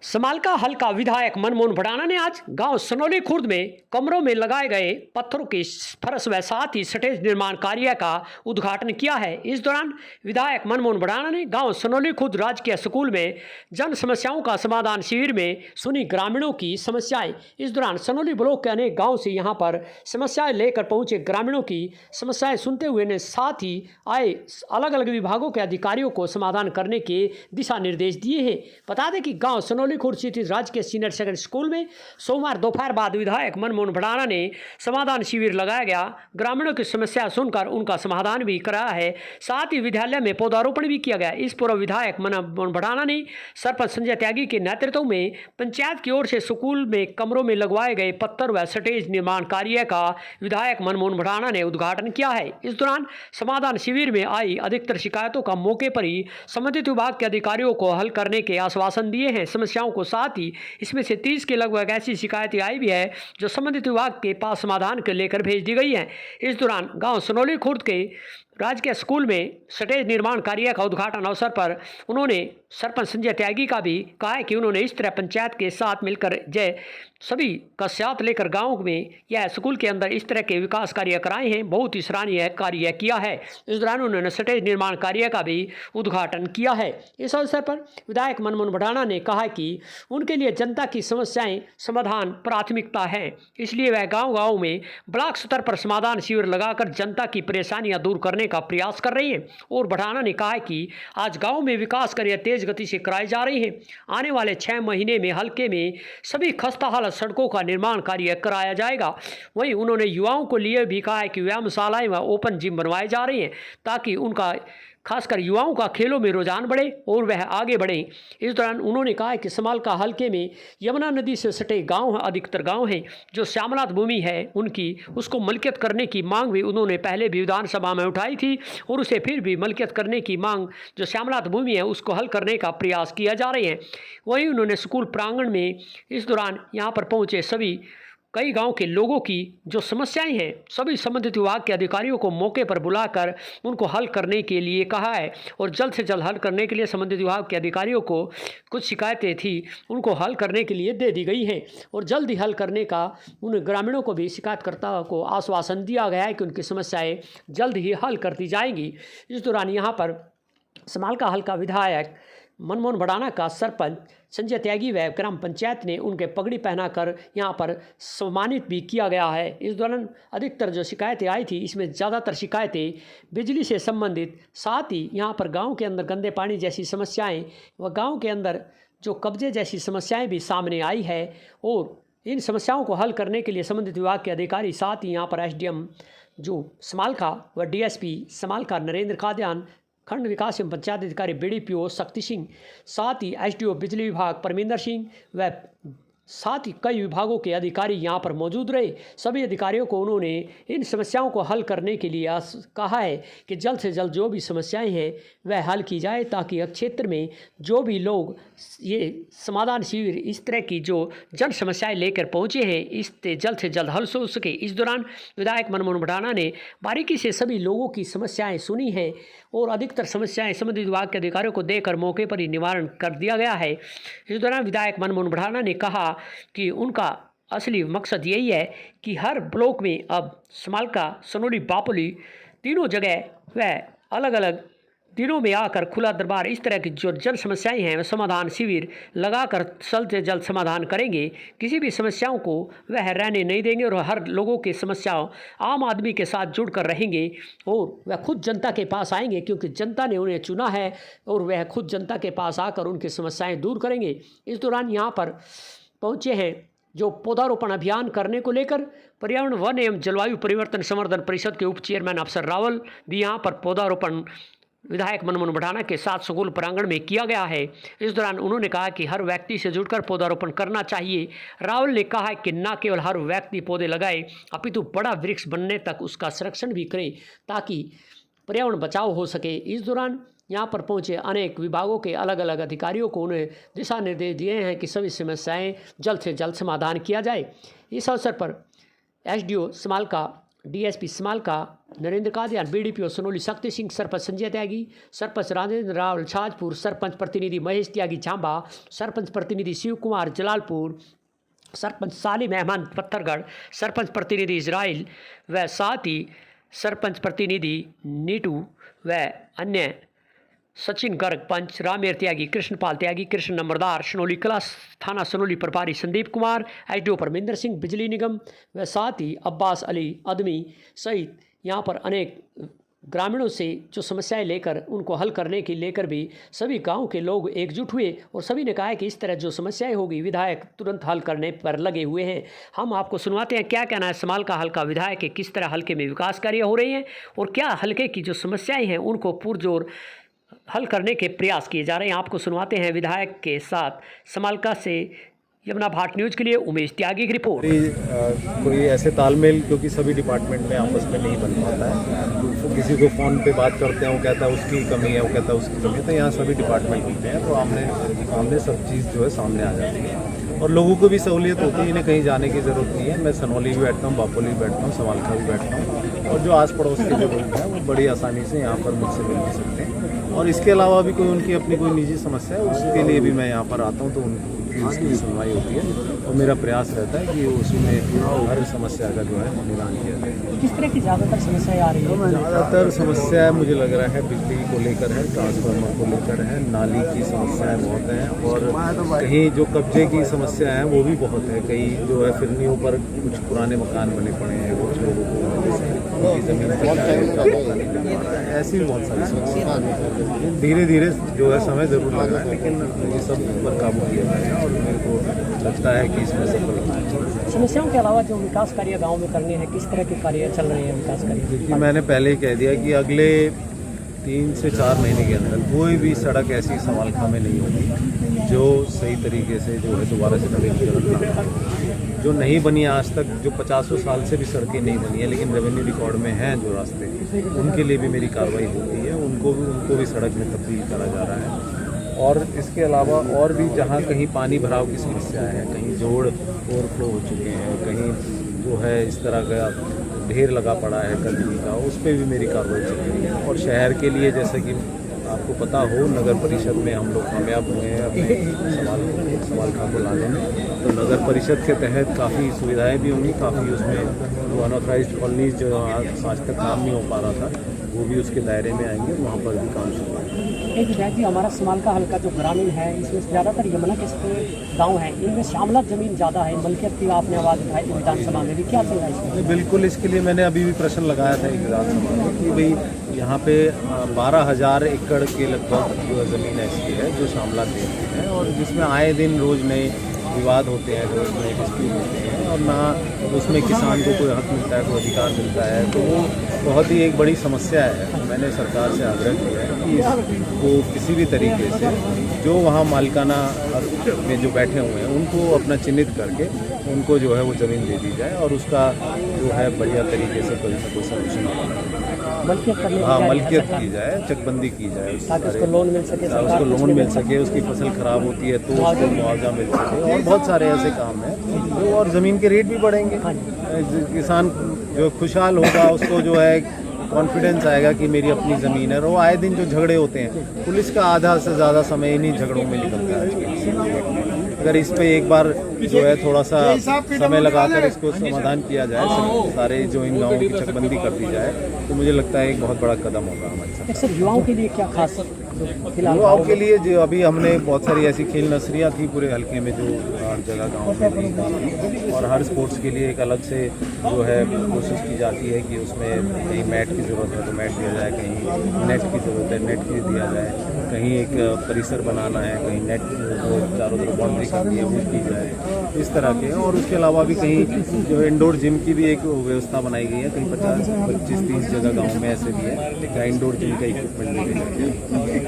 समालका हल्का विधायक मनमोहन भडाना ने आज गांव सनौली खुर्द में कमरों में लगाए गए पत्थरों की फरश व साथ ही स्टेज निर्माण कार्य का उद्घाटन किया है। इस दौरान विधायक मनमोहन भडाना ने गांव सनौली खुर्द राजकीय स्कूल में जन समस्याओं का समाधान शिविर में सुनी ग्रामीणों की समस्याएं। इस दौरान सनौली ब्लॉक के अनेक गाँव से यहाँ पर समस्याएं लेकर पहुंचे ग्रामीणों की समस्याएं सुनते हुए ने साथ ही आए अलग अलग विभागों के अधिकारियों को समाधान करने के दिशा निर्देश दिए हैं। बता दें कि गाँव सनौली खुर्द स्थित राजकीय सीनियर सेकेंडरी स्कूल में सोमवार दोपहर बाद विधायक मनमोहन भडाना ने समाधान शिविर लगाया गया। ग्रामीणों की समस्या सुनकर उनका समाधान भी कराया है, साथ ही विद्यालय में पौधारोपण भी किया गया। इस पूर्व विधायक मनमोहन भडाना ने सरपंच संजय त्यागी के नेतृत्व में पंचायत की ओर से स्कूल में कमरों में लगवाए गए पत्थर व स्टेज निर्माण कार्य का विधायक मनमोहन भडाना ने उद्घाटन किया है। इस दौरान समाधान शिविर में आई अधिकतर शिकायतों का मौके पर ही संबंधित विभाग के अधिकारियों को हल करने के आश्वासन दिए हैं। समस्याओं को साथ ही इसमें से 30 के लगभग ऐसी शिकायतें आई भी है जो संबंधित विभाग के पास समाधान के लेकर भेज दी गई हैं। इस दौरान गांव सनौली खुर्द के राजकीय स्कूल में स्टेज निर्माण कार्य का उद्घाटन अवसर पर उन्होंने सरपंच संजय त्यागी का भी कहा है कि उन्होंने इस तरह पंचायत के साथ मिलकर सभी का साथ लेकर गाँव में या स्कूल के अंदर इस तरह के विकास कार्य कराए हैं, बहुत ही सराहनीय कार्य किया है। इस दौरान उन्होंने स्टेज निर्माण कार्य का भी उद्घाटन किया है। इस अवसर पर विधायक मनमोहन भडाना ने कहा कि उनके लिए जनता की समस्याएं समाधान प्राथमिकता है, इसलिए वह गाँव में ब्लॉक स्तर पर समाधान शिविर लगाकर जनता की परेशानियां दूर करने का प्रयास कर रही हैं। और भडाना ने कहा कि आज गाँव में विकास कार्य तेज गति से कराए जा रहे हैं। आने वाले 6 महीने में हल्के में सभी खस्ता हालत सड़कों का निर्माण कार्य कराया जाएगा। वहीं उन्होंने युवाओं को लिए भी कहा है कि व्यायामशालाएं व ओपन जिम बनवाए जा रहे हैं ताकि उनका खासकर युवाओं का खेलों में रुझान बढ़े और वह आगे बढ़े। इस दौरान उन्होंने कहा है कि समालका हल्के में यमुना नदी से सटे गांव अधिकतर गांव हैं जो श्यामलात भूमि है उनकी, उसको मलकियत करने की मांग भी उन्होंने पहले भी विधानसभा में उठाई थी और उसे फिर भी मलकियत करने की मांग जो श्यामलात भूमि है उसको हल करने का प्रयास किया जा रहे हैं। वहीं उन्होंने स्कूल प्रांगण में इस दौरान यहाँ पर पहुँचे सभी कई गांव के लोगों की जो समस्याएं हैं सभी संबंधित विभाग के अधिकारियों को मौके पर बुलाकर उनको हल करने के लिए कहा है और जल्द से जल्द हल करने के लिए संबंधित विभाग के अधिकारियों को कुछ शिकायतें थी उनको हल करने के लिए दे दी गई हैं और जल्द ही हल करने का उन ग्रामीणों को भी शिकायतकर्ताओं को आश्वासन दिया गया है कि उनकी समस्याएँ जल्द ही हल कर दी जाएंगी। इस दौरान यहाँ पर समालका हल्का विधायक मनमोहन भडाना का सरपंच संजय त्यागी व ग्राम पंचायत ने उनके पगड़ी पहनाकर यहाँ पर सम्मानित भी किया गया है। इस दौरान अधिकतर जो शिकायतें आई थी इसमें ज़्यादातर शिकायतें बिजली से संबंधित, साथ ही यहाँ पर गांव के अंदर गंदे पानी जैसी समस्याएं व गांव के अंदर जो कब्जे जैसी समस्याएं भी सामने आई है और इन समस्याओं को हल करने के लिए संबंधित विभाग के अधिकारी, साथ ही यहाँ पर SDM जो समालका व DSP समालका नरेंद्र कादियान, खंड विकास एवं पंचायत अधिकारी BDPO शक्ति सिंह, साथ ही SDO बिजली विभाग परमिंदर सिंह व साथ ही कई विभागों के अधिकारी यहाँ पर मौजूद रहे। सभी अधिकारियों को उन्होंने इन समस्याओं को हल करने के लिए कहा है कि जल्द से जल्द जो भी समस्याएं हैं वह हल की जाए ताकि क्षेत्र में जो भी लोग ये समाधान शिविर इस तरह की जो जन समस्याएं लेकर पहुँचे हैं इससे जल्द से जल्द हल हो सके। इस दौरान विधायक मनमोहन भडाना ने बारीकी से सभी लोगों की समस्याएँ सुनी हैं और अधिकतर समस्याएं संबंधित विभाग के अधिकारियों को देकर मौके पर ही निवारण कर दिया गया है। इस दौरान विधायक मनमोहन भडाना ने कहा कि उनका असली मकसद यही है कि हर ब्लॉक में अब समालका, सनौली, बापोली तीनों जगह वह अलग अलग दिनों में आकर खुला दरबार इस तरह की जो जन समस्याएं हैं वह समाधान शिविर लगाकर जल्द से जल्द समाधान करेंगे। किसी भी समस्याओं को वह रहने नहीं देंगे और हर लोगों की समस्याओं आम आदमी के साथ जुड़कर रहेंगे और वह खुद जनता के पास आएंगे क्योंकि जनता ने उन्हें चुना है और वह खुद जनता के पास आकर उनकी समस्याएँ दूर करेंगे। इस दौरान यहाँ पर पहुँचे हैं जो पौधारोपण अभियान करने को लेकर पर्यावरण, वन एवं जलवायु परिवर्तन संवर्धन परिषद के उप चेयरमैन अफसर रावल भी यहाँ पर पौधारोपण विधायक मनमोहन भडाना के साथ स्कूल प्रांगण में किया गया है। इस दौरान उन्होंने कहा कि हर व्यक्ति से जुड़कर पौधारोपण करना चाहिए। रावल ने कहा कि न केवल हर व्यक्ति पौधे लगाए अपितु बड़ा वृक्ष बनने तक उसका संरक्षण भी करे ताकि पर्यावरण बचाव हो सके। इस दौरान यहाँ पर पहुँचे अनेक विभागों के अलग अलग अधिकारियों को उन्हें दिशा निर्देश दिए हैं कि सभी समस्याएं जल्द से जल्द समाधान किया जाए। इस अवसर पर SDO Samalkha DSP Samalkha Narendra Kadian, BDPO Sanoli Shakti Singh, sarpanch Sanjay त्यागी, सरपंच राजेंद्र राव छाजपुर, सरपंच प्रतिनिधि महेश त्यागी झांबा, सरपंच प्रतिनिधि शिव कुमार जलालपुर, सरपंच सालिम अहमद पत्थरगढ़, सरपंच प्रतिनिधि इजराइल व साथ ही सरपंच प्रतिनिधि नीटू व अन्य सचिन गर्ग, पंच रामेर त्यागी, कृष्णपाल त्यागी, कृष्ण नंबरदार, सनोली कला थाना सनोली प्रभारी संदीप कुमार, एसडीओ परमिंदर सिंह, बिजली निगम व साथ ही अब्बास अली अदमी सहित यहाँ पर अनेक ग्रामीणों से जो समस्याएं लेकर उनको हल करने के लेकर भी सभी गांव के लोग एकजुट हुए और सभी ने कहा है कि इस तरह जो समस्याएं होगी विधायक तुरंत हल करने पर लगे हुए हैं। हम आपको सुनवाते हैं क्या कहना है समालका हल्का विधायक के, किस तरह हल्के में विकास कार्य हो रहे हैं और क्या हल्के की जो समस्याएं हैं उनको पुरजोर हल करने के प्रयास किए जा रहे हैं। आपको सुनवाते हैं विधायक के साथ समालका से यमुना भाट न्यूज़ के लिए उमेश त्यागी की रिपोर्ट। कोई ऐसे तालमेल क्योंकि सभी डिपार्टमेंट में आपस में नहीं बन पाता है, तो किसी को फ़ोन पे बात करते हैं वो कहता है उसकी कमी है, वो कहता है उसकी कमी है, तो यहाँ सभी डिपार्टमेंट होते हैं तो आमने सब चीज़ जो है सामने आ जाती है और लोगों को भी सहूलियत होती है, इन्हें कहीं जाने की ज़रूरत नहीं है। मैं सनौली भी बैठता हूँ, बापोली भी बैठता हूँ, समालका भी बैठता हूँ और जो आस पड़ोस के जो लोग हैं वो बड़ी आसानी से यहाँ पर मुझसे मिल भी सकते हैं और इसके अलावा भी कोई उनकी अपनी कोई निजी समस्या है उसके लिए भी मैं यहाँ पर आता हूँ तो उनकी उसकी सुनवाई होती है और मेरा प्रयास रहता है कि उसमें हर समस्या का जो है निदान किया जाए। किस तरह की ज़्यादातर समस्याएं आ रही हैं? ज़्यादातर समस्या मुझे लग रहा है बिजली को लेकर है, ट्रांसफार्मर को लेकर है, नाली की समस्याएं बहुत हैं और कहीं जो कब्जे की समस्या है वो भी बहुत है। कहीं जो है फिरनियों पर कुछ पुराने मकान बने पड़े हैं, कुछ लोगों को ज़मीन ऐसी भी बहुत सारी समस्या। धीरे धीरे जो है समय ज़रूर लग रहा है लेकिन ये सब पर काबू किया जाएगा और मेरे को लगता है कि इसमें सफल होना चाहिए। समस्याओं के अलावा जो विकास कार्य गांव में करने हैं, किस तरह के कार्य चल रहे हैं विकास कार्य? देखिए मैंने पहले ही कह दिया कि अगले 3 से 4 महीने के अंदर कोई भी सड़क ऐसी समालखा में नहीं होगी जो सही तरीके से जो है दोबारा से नवीनीकरण ना हो। जो नहीं बनी आज तक, जो 50 साल से भी सड़कें नहीं बनी है लेकिन रेवेन्यू रिकॉर्ड में हैं जो रास्ते, उनके लिए भी मेरी कार्रवाई होती है, उनको भी सड़क में तब्दील करा जा रहा है। और इसके अलावा और भी जहाँ कहीं पानी भराव की समस्या है, कहीं जोड़ ओवरफ्लो हो चुके हैं, कहीं जो है इस तरह का ढेर लगा पड़ा है गंदगी का, उस पर भी मेरी कार्रवाई चल रही है। और शहर के लिए जैसे कि आपको पता हो नगर परिषद में हम लोग कामयाब हुए हैं अपने समालखा को लाने में, तो नगर परिषद के तहत काफ़ी सुविधाएं भी होंगी, काफ़ी उसमें जो अनऑथराइज्ड कॉलोनीज जो आज तक काम नहीं हो पा रहा था वो भी उसके दायरे में आएंगे, वहाँ पर भी काम शुरू होगा। एक विधायक जी, हमारा समालका हल्का जो ग्रामीण है इसमें ज़्यादातर यमुना के गाँव हैं, इनमें श्यामला ज़मीन ज़्यादा है, मलकियत की आपने आवाज़ उठाई विधानसभा में भी, क्या चल रहा है इसमें? बिल्कुल, इसके लिए मैंने अभी भी प्रश्न लगाया था एक विधानसभा में कि भाई यहाँ पे 12,000 एकड़ के लगभग जो ज़मीन ऐसी है जो श्यामला देश की है और जिसमें आए दिन रोज़ नए विवाद होते हैं, रोज़ नए डिस्प्यूट होते हैं और ना उसमें किसान को कोई हक मिलता है, कोई अधिकार मिलता है, तो वो बहुत ही एक बड़ी समस्या है। मैंने सरकार से आग्रह किया है कि इसको किसी भी तरीके से जो वहाँ मालिकाना में जो बैठे हुए हैं उनको अपना चिन्हित करके उनको जो है वो ज़मीन दे दी जाए और उसका जो है बढ़िया तरीके से कोई ना कोई सोल्यूशन मलकियत की जाए, चकबंदी की जाए, उसको लोन मिल सके, उसको लोन मिल सके, उसकी फसल ख़राब होती है तो उसको मुआवजा मिल सके और बहुत सारे ऐसे काम हैं जो और ज़मीन के रेट भी बढ़ेंगे। किसान जो खुशहाल होगा उसको जो है कॉन्फिडेंस आएगा कि मेरी अपनी ज़मीन है। और वो आए दिन जो झगड़े होते हैं, पुलिस का आधा से ज़्यादा समय इन्हीं झगड़ों में निकलता है। अगर इस पे एक बार जो है थोड़ा सा समय लगाकर इसको समाधान किया जाए, सारे जो इन गाँवों की चकबंदी कर दी जाए, तो मुझे लगता है एक बहुत बड़ा कदम होगा हमारे साथ। सर, युवाओं के लिए क्या खास? युवाओं के लिए जो अभी हमने बहुत सारी ऐसी खेल नर्सरियाँ थी पूरे हल्के में जो जगह गाँव में दी और हर स्पोर्ट्स के लिए एक अलग से जो है कोशिश की जाती है कि उसमें कहीं मैट की ज़रूरत है तो मैट दिया जाए, कहीं नेट की ज़रूरत है नेट की दिया जाए, कहीं एक परिसर बनाना है, कहीं नेट जो चारों तरफ बाउंड्री करनी है वो की जाए, इस तरह के। और उसके अलावा भी कहीं जो इंडोर जिम की भी एक व्यवस्था बनाई गई है, कहीं 25-30 जगह गाँव में ऐसे भी है जहाँ इंडोर जिम का इक्विपमेंट भी है।